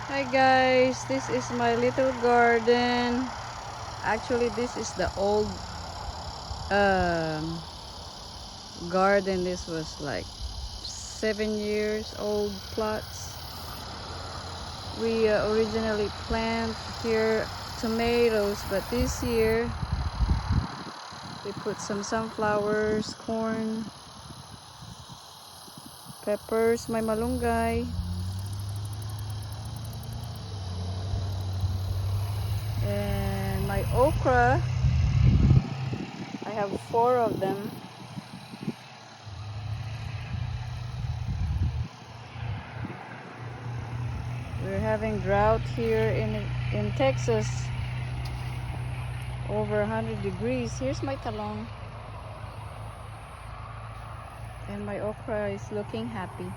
Hi guys, this is my little garden. Actually, this is the old um, garden. This was like 7 years old plots. We originally planted here tomatoes, but this year we put some sunflowers, corn, peppers, my malunggay, and my okra. I have 4 of them. We're having drought here in Texas, over 100 degrees. Here's my talong, and my okra is looking happy.